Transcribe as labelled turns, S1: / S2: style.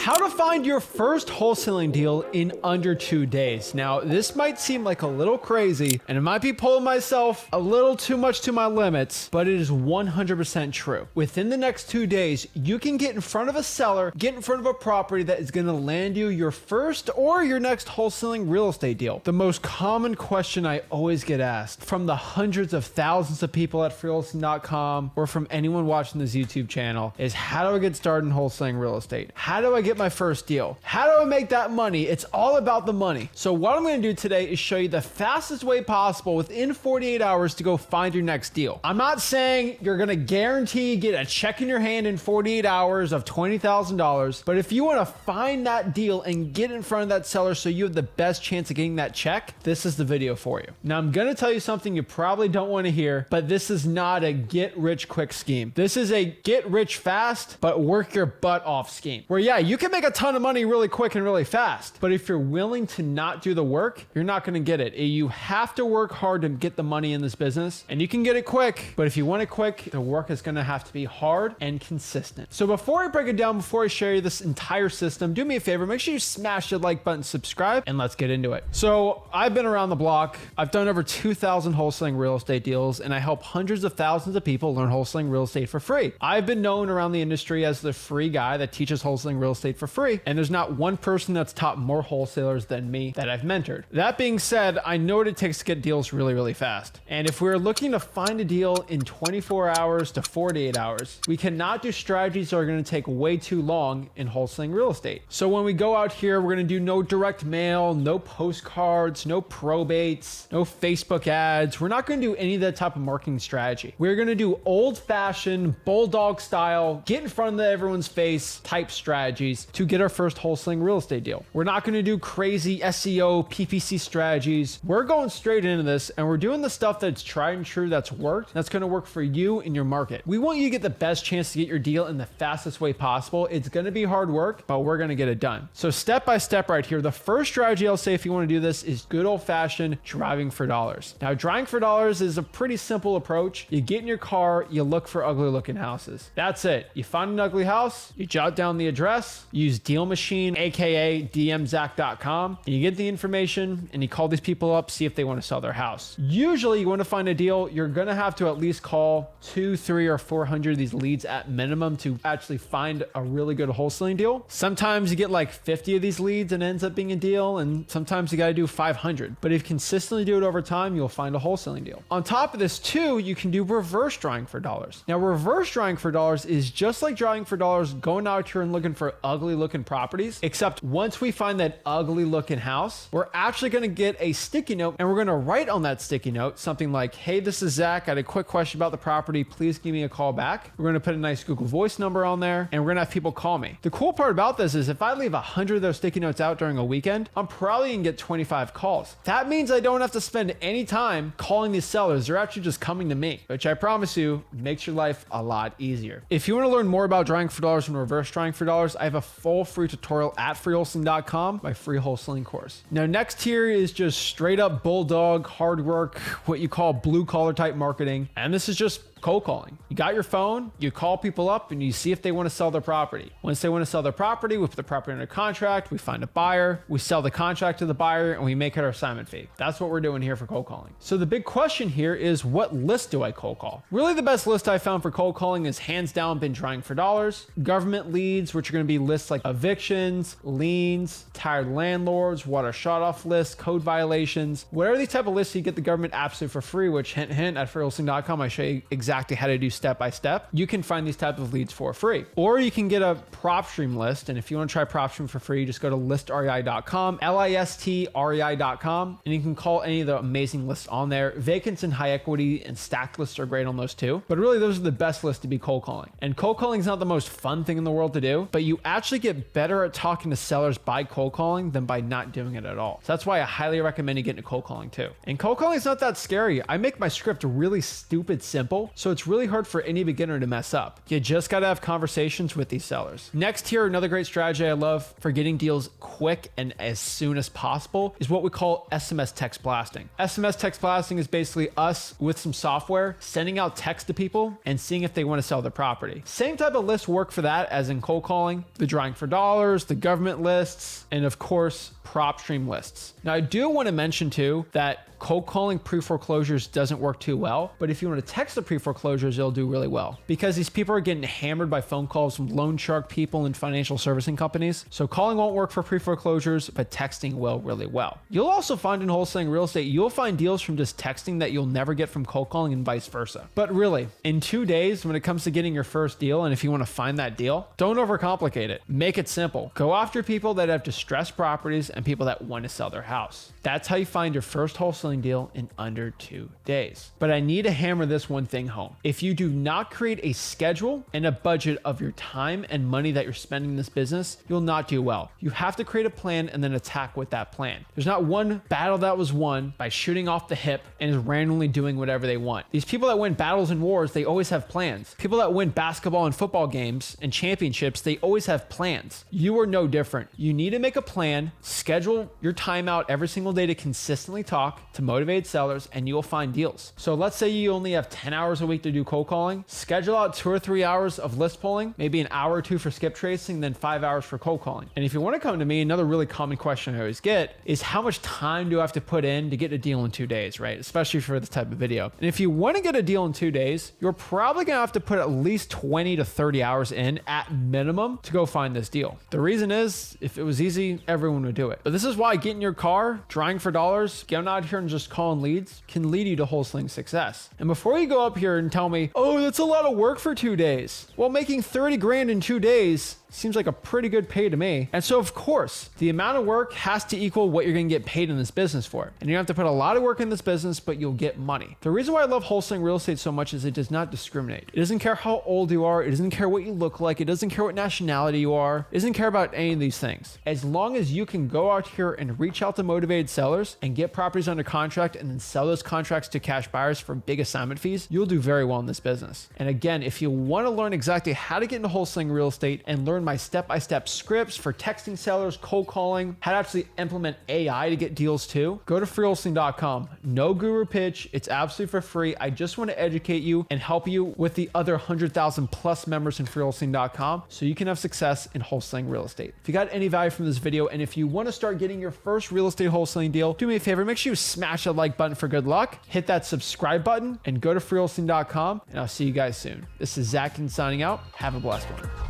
S1: How to find your first wholesaling deal in under 2 days. Now, this might seem like a little crazy, and it might be pulling myself a little too much to my limits, but it is 100% true. Within the next 2 days, you can get in front of a seller, get in front of a property that is going to land you your first or your next wholesaling real estate deal. The most common question I always get asked from the hundreds of thousands of people at freewholesaling.com or from anyone watching this YouTube channel is, how do I get started in wholesaling real estate? How do I get my first deal? How do I make that money? It's all about the money. So what I'm going to do today is show you the fastest way possible within 48 hours to go find your next deal. I'm not saying you're going to guarantee get a check in your hand in 48 hours of $20,000, but if you want to find that deal and get in front of that seller so you have the best chance of getting that check, this is the video for you. Now, I'm going to tell you something you probably don't want to hear, but this is not a get rich quick scheme. This is a get rich fast, but work your butt off scheme. Where yeah, you can make a ton of money really quick and really fast, but if you're willing to not do the work, you're not going to get it. You have to work hard to get the money in this business, and you can get it quick, but if you want it quick, the work is going to have to be hard and consistent. So before I break it down, before I show you this entire system, do me a favor, make sure you smash the like button, subscribe, and let's get into it. So I've been around the block. I've done over 2,000 wholesaling real estate deals, and I help hundreds of thousands of people learn wholesaling real estate for free. I've been known around the industry as the free guy that teaches wholesaling real estate for free, and there's not one person that's taught more wholesalers than me that I've mentored. That being said, I know what it takes to get deals really, really fast. And if we're looking to find a deal in 24 hours to 48 hours, we cannot do strategies that are going to take way too long in wholesaling real estate. So when we go out here, we're going to do no direct mail, no postcards, no probates, no Facebook ads. We're not going to do any of that type of marketing strategy. We're going to do old-fashioned, bulldog style, get in front of everyone's face type strategies to get our first wholesaling real estate deal. We're not going to do crazy SEO, PPC strategies. We're going straight into this, and we're doing the stuff that's tried and true, that's worked, that's going to work for you in your market. We want you to get the best chance to get your deal in the fastest way possible. It's going to be hard work, but we're going to get it done. So step by step right here, the first strategy I'll say if you want to do this is good old-fashioned driving for dollars. Now, driving for dollars is a pretty simple approach. You get in your car, you look for ugly looking houses. That's it. You find an ugly house, you jot down the address, use Deal Machine, aka dmzack.com, and you get the information and you call these people up, see if they want to sell their house. Usually you want to find a deal, you're going to have to at least call 200, 300, or 400 of these leads at minimum to actually find a really good wholesaling deal. Sometimes you get like 50 of these leads and it ends up being a deal, and sometimes you got to do 500. But if you consistently do it over time, you'll find a wholesaling deal. On top of this too, you can do reverse drawing for dollars. Now, reverse drawing for dollars is just like drawing for dollars, going out here and looking for ugly looking properties, except once we find that ugly looking house, we're actually going to get a sticky note, and we're going to write on that sticky note something like, hey, this is Zach. I had a quick question about the property. Please give me a call back. We're going to put a nice Google Voice number on there, and we're going to have people call me. The cool part about this is if I leave 100 of those sticky notes out during a weekend, I'm probably going to get 25 calls. That means I don't have to spend any time calling these sellers. They're actually just coming to me, which I promise you makes your life a lot easier. If you want to learn more about drawing for dollars and reverse drawing for dollars, I have a full free tutorial at freewholesaling.com, my free wholesaling course. Now, next here is just straight up bulldog, hard work, what you call blue collar type marketing. And this is just cold calling. You got your phone, you call people up, and you see if they want to sell their property. Once they want to sell their property, we put the property under contract, we find a buyer, we sell the contract to the buyer, and we make it our assignment fee. That's what we're doing here for cold calling. So the big question here is, what list do I cold call? Really, the best list I found for cold calling is hands down been drawing for dollars, government leads, which are going to be lists like evictions, liens, tired landlords, water shut off lists, code violations, whatever these type of lists you get the government absolutely for free, which hint, hint, at freewholesaling.com, I show you exactly how to do step by step. You can find these type of leads for free, or you can get a prop stream list. And if you want to try prop stream for free, just go to listrei.com, listrei.com, and you can call any of the amazing lists on there. Vacants and high equity and stacked lists are great on those too, but really those are the best lists to be cold calling. And cold calling is not the most fun thing in the world to do, but you actually get better at talking to sellers by cold calling than by not doing it at all. So that's why I highly recommend you getting into cold calling too. And cold calling is not that scary. I make my script really stupid simple, so So it's really hard for any beginner to mess up. You just got to have conversations with these sellers. Next here, another great strategy I love for getting deals quick and as soon as possible is what we call SMS text blasting. SMS text blasting is basically us with some software sending out text to people and seeing if they want to sell their property. Same type of list work for that as in cold calling, the drawing for dollars, the government lists, and of course, prop stream lists. Now, I do want to mention too that cold calling pre-foreclosures doesn't work too well, but if you want to text the pre-foreclosures, it'll do really well because these people are getting hammered by phone calls from loan shark people and financial servicing companies. So calling won't work for pre-foreclosures, but texting will really well. You'll also find in wholesaling real estate, you'll find deals from just texting that you'll never get from cold calling and vice versa. But really, in 2 days, when it comes to getting your first deal, and if you want to find that deal, don't overcomplicate it. Make it simple. Go after people that have distressed properties and people that want to sell their house. That's how you find your first wholesaling deal in under 2 days. But I need to hammer this one thing home. If you do not create a schedule and a budget of your time and money that you're spending in this business, you'll not do well. You have to create a plan and then attack with that plan. There's not one battle that was won by shooting off the hip and just randomly doing whatever they want. These people that win battles and wars, they always have plans. People that win basketball and football games and championships, they always have plans. You are no different. You need to make a plan, schedule your time out every single day to consistently talk to motivated sellers, and you'll find deals. So let's say you only have 10 hours a week to do cold calling. Schedule out 2 or 3 hours of list polling, maybe an hour or 2 for skip tracing, then 5 hours for cold calling. And if you want to come to me, another really common question I always get is how much time do I have to put in to get a deal in 2 days, right? Especially for this type of video. And if you want to get a deal in 2 days, you're probably going to have to put at least 20 to 30 hours in at minimum to go find this deal. The reason is if it was easy, everyone would do it. But this is why getting your car, drawing for dollars, getting out here and just calling leads can lead you to wholesaling success. And before you go up here and tell me, oh, that's a lot of work for 2 days. Well, making 30 grand in 2 days seems like a pretty good pay to me. And so of course, the amount of work has to equal what you're gonna get paid in this business for. And you have to put a lot of work in this business, but you'll get money. The reason why I love wholesaling real estate so much is it does not discriminate. It doesn't care how old you are. It doesn't care what you look like. It doesn't care what nationality you are. It doesn't care about any of these things. As long as you can go out here and reach out to motivated sellers and get properties under contract and then sell those contracts to cash buyers for big assignment fees, you'll do very well in this business. And again, if you want to learn exactly how to get into wholesaling real estate and learn my step-by-step scripts for texting sellers, cold calling, how to actually implement AI to get deals too, go to freewholesaling.com. No guru pitch. It's absolutely for free. I just want to educate you and help you with the other 100,000 plus members in freewholesaling.com so you can have success in wholesaling real estate. If you got any value from this video and if you want to start getting your first real estate wholesaling deal, do me a favor, make sure you smash that like button for good luck, hit that subscribe button, and go to freewholesaling.com, and I'll see you guys soon. This is Zach signing out. Have a blessed one.